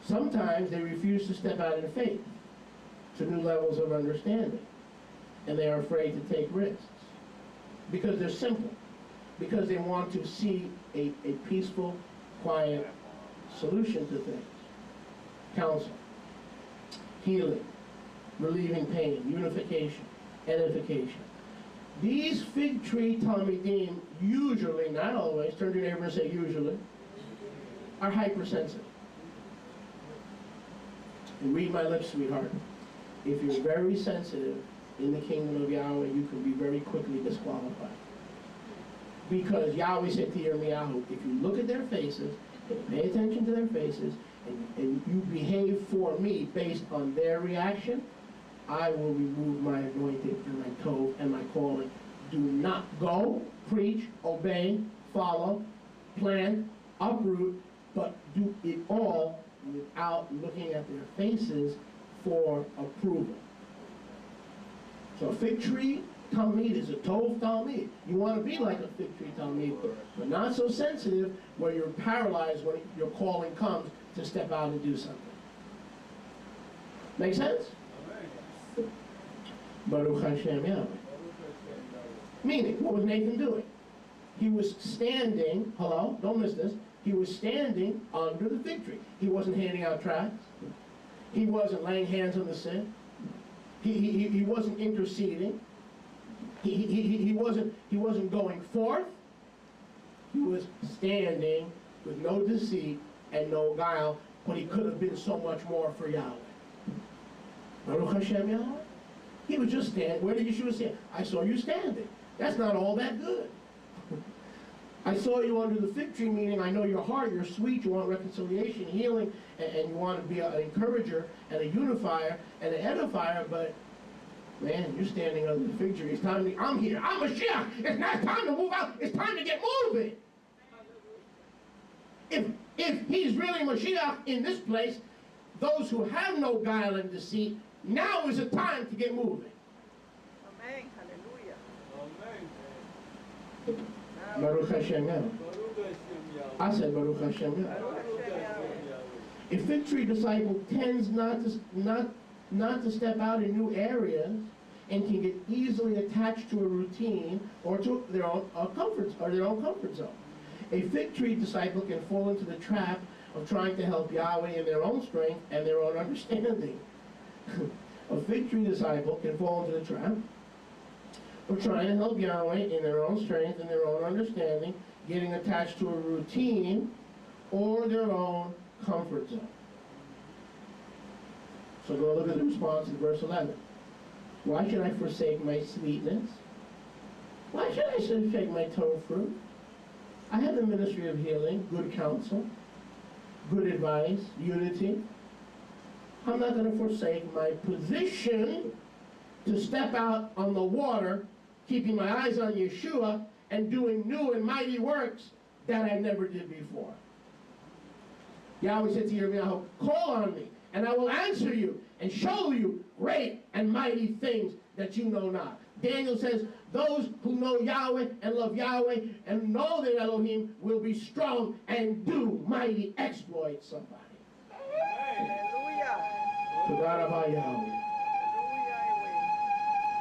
Sometimes they refuse to step out in faith to new levels of understanding. And they are afraid to take risks. Because they're simple. Because they want to see a peaceful, quiet solution to things. Counsel, healing, relieving pain, unification, edification. These fig tree talmidim usually, not always, turn to your neighbor and say usually, are hypersensitive. And read my lips, sweetheart. If you're very sensitive in the kingdom of Yahweh, you can be very quickly disqualified. Because Yahweh said to Yirmiyahu, if you look at their faces, and pay attention to their faces, and you behave for me based on their reaction, I will remove my anointing and my tov and my calling. Do not go, preach, obey, follow, plant, uproot, but do it all without looking at their faces for approval. So a fig tree talmid is a tov talmid. You want to be like a fig tree talmid, but not so sensitive where you're paralyzed when your calling comes to step out and do something. Make sense? Baruch Hashem Yahweh. Meaning, what was Nathan doing? He was standing, hello, don't miss this, he was standing under the fig tree. He wasn't handing out tracts. He wasn't laying hands on the sick. He wasn't interceding. He wasn't going forth. He was standing with no deceit and no guile, but he could have been so much more for Yahweh. Baruch Hashem Yahweh. He was just standing. Where did Yeshua say? I saw you standing. That's not all that good. I saw you under the fig tree, meaning I know your heart, you're sweet, you want reconciliation, healing, and you want to be an encourager and a unifier and an edifier, but man, you're standing under the fig tree. It's time to, I'm here, I'm Mashiach. It's not time to move out, it's time to get moving. If he's really Mashiach in this place, those who have no guile and deceit, now is the time to get moving. Amen. Hallelujah. Amen. Baruch Hashem Yahweh. I said Baruch Hashem Yahweh. Baruch Hashem Yahweh. A fig tree disciple tends not to step out in new areas and can get easily attached to a routine or to their own comfort zone. A fig tree disciple can fall into the trap of trying to help Yahweh in their own strength and their own understanding. A fig tree disciple can fall into the trap of trying to help Yahweh in their own strength and their own understanding, getting attached to a routine or their own comfort zone. So go look at the response in verse 11. Why should I forsake my sweetness? Why should I forsake my tov fruit? I have the ministry of healing, good counsel, good advice, unity. I'm not going to forsake my position to step out on the water, keeping my eyes on Yeshua and doing new and mighty works that I never did before. Yahweh said to Yirmiyahu, call on me, and I will answer you and show you great and mighty things that you know not. Daniel says, those who know Yahweh and love Yahweh and know their Elohim will be strong and do mighty exploits, somebody. Hallelujah. Todah Rabah Yahweh.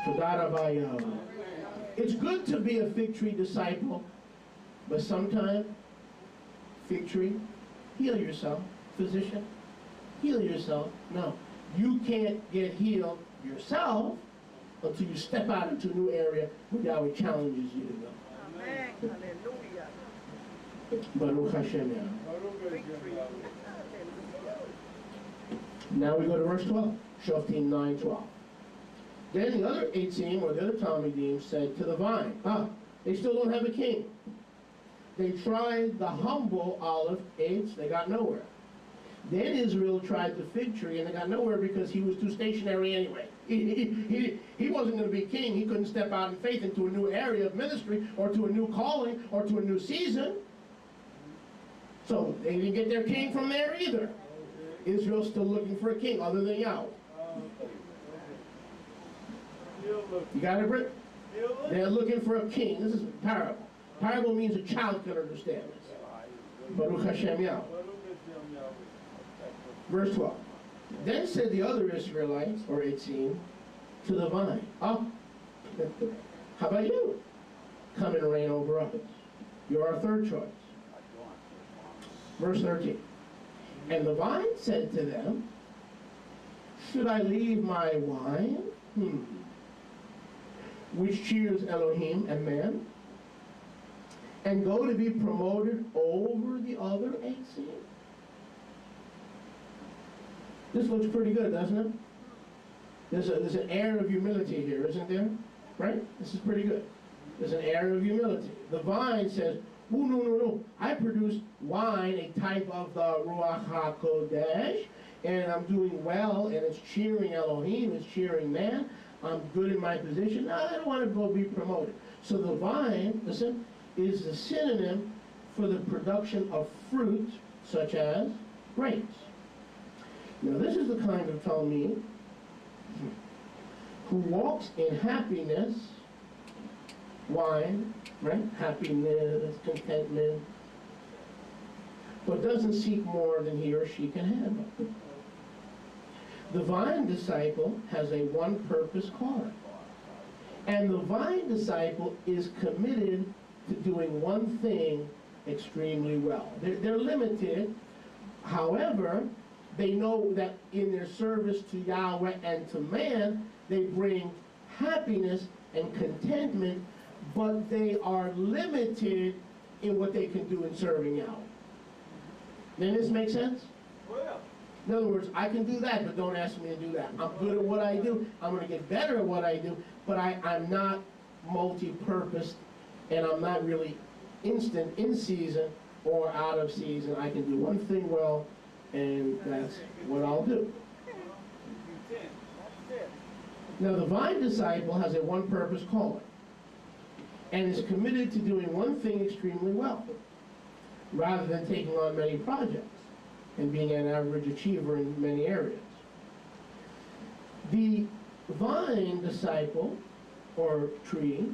Todah Rabah Yahweh. It's good to be a fig tree disciple, but sometimes, fig tree, heal yourself. Physician, heal yourself. No, you can't get healed yourself until you step out into a new area where Yahweh challenges you to go. Amen. Hallelujah. Baruch Hashem Yahweh. Now we go to verse 12. Shoftim 9:12. Then the other 18, or the other Talmudim, said to the vine, they still don't have a king. They tried the humble olive, they got nowhere. Then Israel tried the fig tree, and they got nowhere because he was too stationary anyway. He wasn't going to be king. He couldn't step out in faith into a new area of ministry, or to a new calling, or to a new season. So they didn't get their king from there either. Israel's still looking for a king other than Yahweh. You got it, Britt? They're looking for a king. This is a parable. Parable means a child can understand this. Baruch Hashem Yahweh. Verse 12. Then said the other Israelites, or 18, to the vine, oh, how about you? Come and reign over us. You're our third choice. Verse 13. And the vine said to them, should I leave my wine, which cheers Elohim and man, and go to be promoted over the other 18? This looks pretty good, doesn't it? There's an air of humility here, isn't there? Right? This is pretty good. There's an air of humility. The vine says, oh, no. I produce wine, a type of the Ruach HaKodesh, and I'm doing well, and it's cheering Elohim, it's cheering man. I'm good in my position. No, I don't want to go be promoted. So the vine, listen, is the synonym for the production of fruit, such as grapes. Now this is the kind of Talmud who walks in happiness, wine, right? Happiness, contentment, but doesn't seek more than he or she can handle. The vine disciple has a one-purpose calling. And the vine disciple is committed to doing one thing extremely well. They're limited. However, they know that in their service to Yahweh and to man, they bring happiness and contentment, but they are limited in what they can do in serving Yahweh. Does this make sense? Well. In other words, I can do that, but don't ask me to do that. I'm good at what I do. I'm going to get better at what I do, but I'm not multi-purposed, and I'm not really instant in season or out of season. I can do one thing well, and that's what I'll do. Now, the vine disciple has a one-purpose calling and is committed to doing one thing extremely well, rather than taking on many projects and being an average achiever in many areas. The vine disciple, or tree,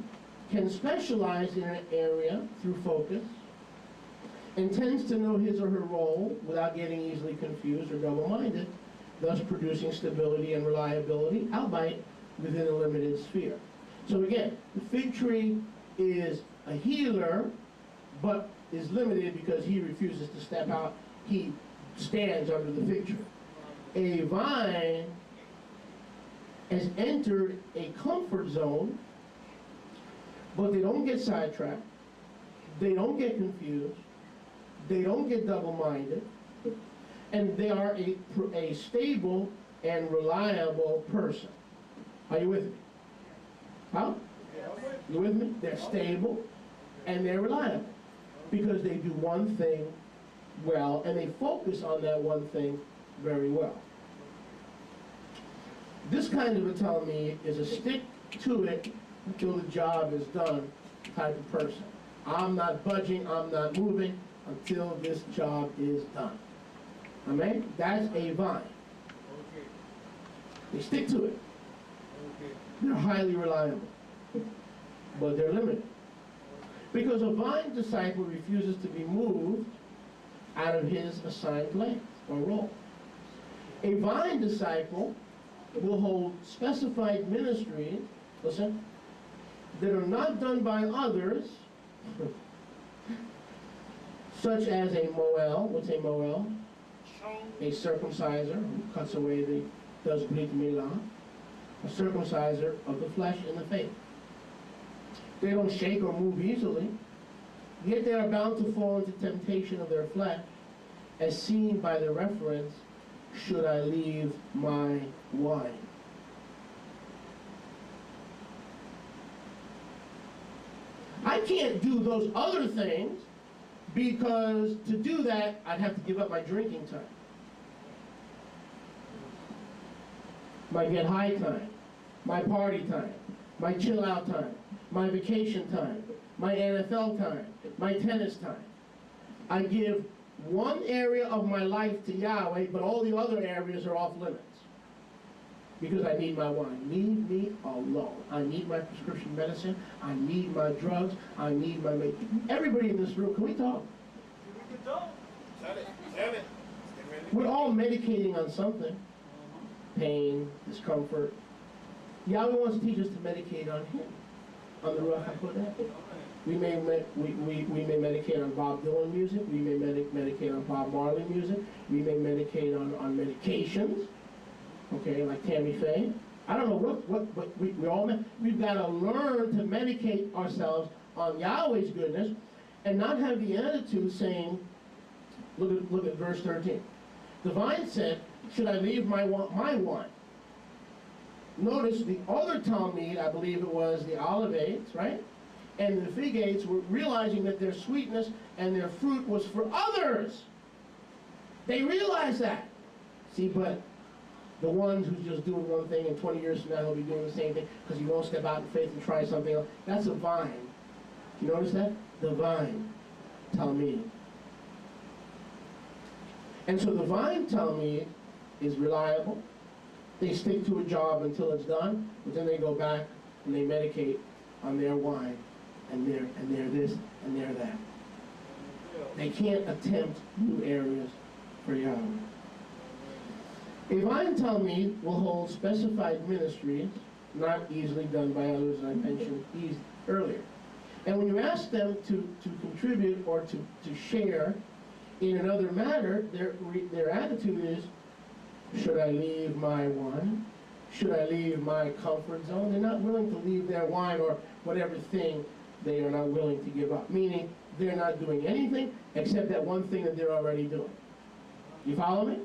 can specialize in an area through focus and tends to know his or her role without getting easily confused or double-minded, thus producing stability and reliability, albeit within a limited sphere. So again, the fig tree is a healer, but is limited because he refuses to step out. He stands under the fig tree. A vine has entered a comfort zone, but they don't get sidetracked, they don't get confused, they don't get double-minded, and they are a stable and reliable person. Are you with me? Huh? You with me? They're stable and they're reliable because they do one thing well, and they focus on that one thing very well. This kind of a Talmud is a stick to it until the job is done type of person. I'm not budging, I'm not moving until this job is done. Amen? That's a vine. They stick to it. They're highly reliable, but they're limited. Because a vine disciple refuses to be moved out of his assigned length or role. A vine disciple will hold specified ministries, listen, that are not done by others, such as a moel. What's a moel? A circumciser who cuts away does brit milah, a circumciser of the flesh and the faith. They don't shake or move easily, yet they are bound to fall into temptation of their flesh, as seen by the reference, should I leave my wine? I can't do those other things because to do that, I'd have to give up my drinking time, my get high time, my party time, my chill out time, my vacation time, my NFL time, my tennis time. I give one area of my life to Yahweh, but all the other areas are off limits because I need my wine. Leave me alone. I need my prescription medicine. I need my drugs. I need my everybody in this room, can we talk? Tell it. Tell it. Get ready We're all medicating on something. Pain, discomfort. Yahweh wants to teach us to medicate on Him, on the Ruach HaKodesh. We may medicate on Bob Dylan music. We may medicate on Bob Marley music. We may medicate on medications. Okay, like Tammy Faye. I don't know what we've got to learn to medicate ourselves on Yahweh's goodness, and not have the attitude saying, look at verse 13. The vine said, "Should I leave my wine?" Notice the other Talmud, I believe it was the olivates, right? And the figates were realizing that their sweetness and their fruit was for others. They realized that. See, but the ones who's just doing one thing and 20 years from now he'll be doing the same thing because he won't step out in faith and try something else. That's a vine. You notice that? The vine. Talmud. And so the vine Talmud is reliable. They stick to a job until it's done, but then they go back and they medicate on their wine, and they're this, and they're that. They can't attempt new areas for Yahweh. A vine Talmud will hold specified ministries, not easily done by others, as I mentioned earlier. And when you ask them to contribute or to share in another matter, their attitude is, should I leave my wine? Should I leave my comfort zone? They're not willing to leave their wine or whatever thing they are not willing to give up. Meaning, they're not doing anything except that one thing that they're already doing. You follow me?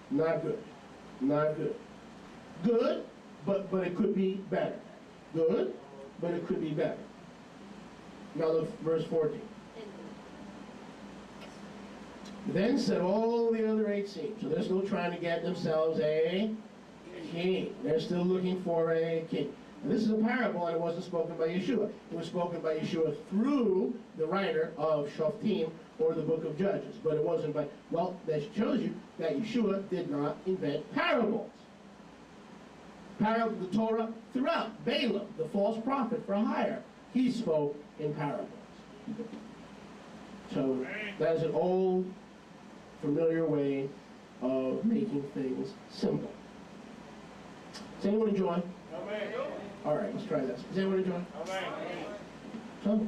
Not good. Not good. Good, but it could be better. Good, but it could be better. Now look, verse 14. Then said all the other 8 seams. So they're still trying to get themselves a king. They're still looking for a king. And this is a parable, and it wasn't spoken by Yeshua. It was spoken by Yeshua through the writer of Shoftim, or the book of Judges. But it wasn't by, well, that shows you that Yeshua did not invent parables. The Torah throughout. Balaam, the false prophet for hire, he spoke in parables. So that is an old, familiar way of making things simple. Does anyone enjoy? Amen. All right, let's try this. Does anyone enjoy? Amen. So,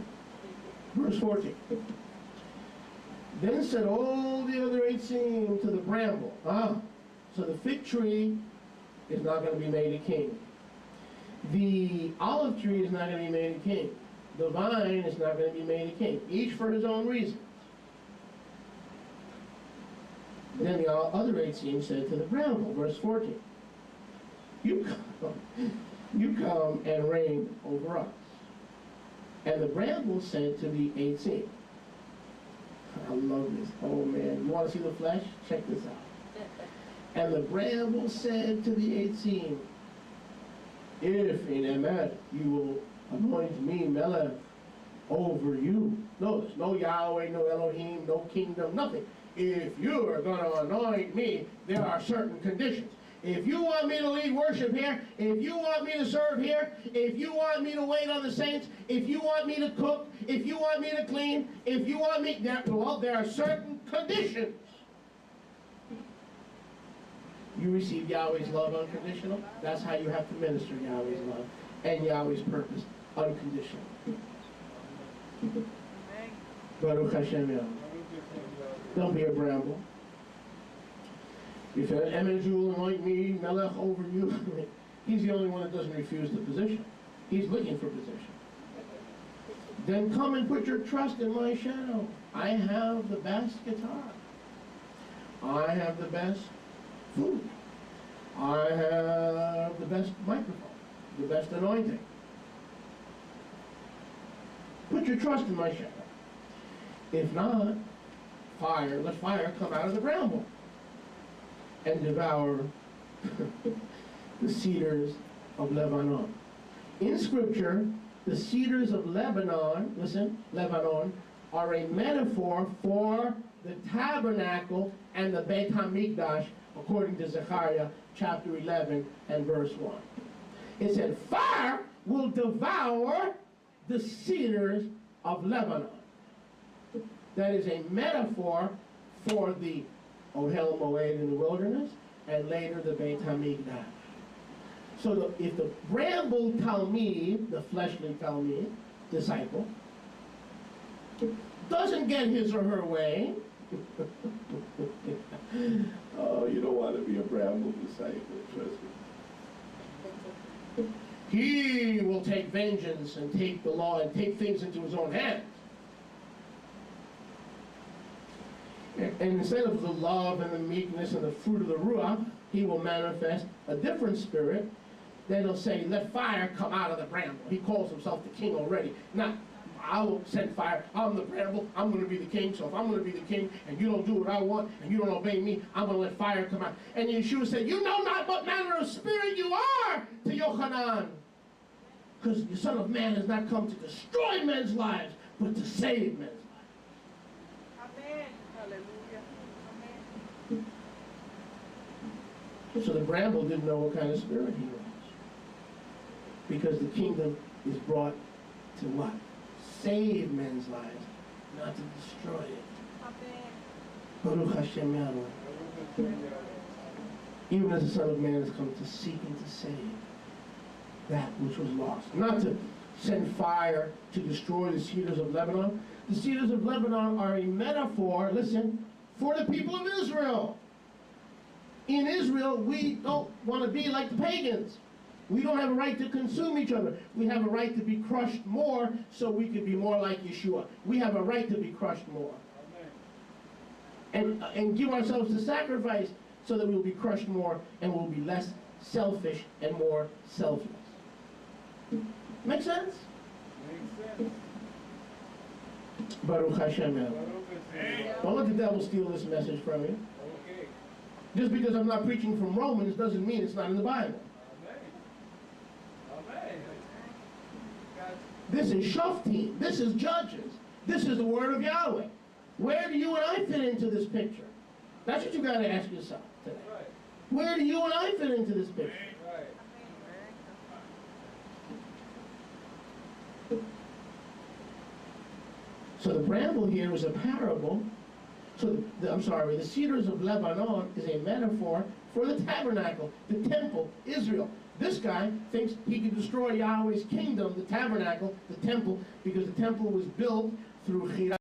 verse 14. Then said all the other 8 seams to the bramble. So the fig tree is not going to be made a king. The olive tree is not going to be made a king. The vine is not going to be made a king. Each for his own reasons. Then the other 8 seams said to the bramble, verse 14. You come and reign over us. And the bramble said to the 8 seams. I love this. Oh man, you want to see the flesh? Check this out. And the bramble said to the 8 seams, if in Emet you will anoint me Melech over you. Notice, no Yahweh, no Elohim, no kingdom, nothing. If you are going to anoint me, there are certain conditions. If you want me to lead worship here, if you want me to serve here, if you want me to wait on the saints, if you want me to cook, if you want me to clean, if you want me, there are certain conditions. You receive Yahweh's love unconditional. That's how you have to minister Yahweh's love and Yahweh's purpose unconditional. Baruch Hashem Yahweh. Don't be a bramble. If Emet you will anoint me, Melech over you, he's the only one that doesn't refuse the position. He's looking for position. Then come and put your trust in my shadow. I have the best guitar. I have the best food. I have the best microphone, the best anointing. Put your trust in my shadow. If not, let fire come out of the bramble and devour the cedars of Lebanon. In Scripture, the cedars of Lebanon, listen, Lebanon, are a metaphor for the tabernacle and the Beit HaMikdash, according to Zechariah chapter 11 and verse 1. It said, fire will devour the cedars of Lebanon. That is a metaphor for the Ohel Moed in the wilderness, and later the Beit HaMikdash. So if the bramble Talmid, the fleshly Talmid, disciple, doesn't get his or her way, oh, you don't want to be a bramble disciple, trust me. He will take vengeance and take the law and take things into his own hands. And instead of the love and the meekness and the fruit of the Ruach, he will manifest a different spirit. Then he'll say, let fire come out of the bramble. He calls himself the king already. Not, I will send fire. I'm the bramble. I'm going to be the king. So if I'm going to be the king and you don't do what I want and you don't obey me, I'm going to let fire come out. And Yeshua said, you know not what manner of spirit you are, to Yochanan. Because the Son of Man has not come to destroy men's lives, but to save men's lives. Amen. Hallelujah. Amen. So the bramble didn't know what kind of spirit he was. Because the kingdom is brought to what? Save men's lives, not to destroy it. Amen. Baruch Hashem Yahweh. Even as the Son of Man has come to seek and to save that which was lost. Not to send fire to destroy the cedars of Lebanon. The cedars of Lebanon are a metaphor, listen, for the people of Israel. In Israel, we don't want to be like the pagans. We don't have a right to consume each other. We have a right to be crushed more so we could be more like Yeshua. We have a right to be crushed more. And give ourselves to sacrifice so that we will be crushed more and we'll be less selfish and more selfless. Make sense? Makes sense. Baruch Hashem. Baruch Hashem. Don't let the devil steal this message from you. Okay. Just because I'm not preaching from Romans doesn't mean it's not in the Bible. Amen. Amen. This is Shoftim. This is Judges. This is the word of Yahweh. Where do you and I fit into this picture? That's what you got to ask yourself today. Right. Where do you and I fit into this picture? Right. So the bramble here was a parable. So the cedars of Lebanon is a metaphor for the tabernacle, the temple, Israel. This guy thinks he can destroy Yahweh's kingdom, the tabernacle, the temple, because the temple was built through Chirah.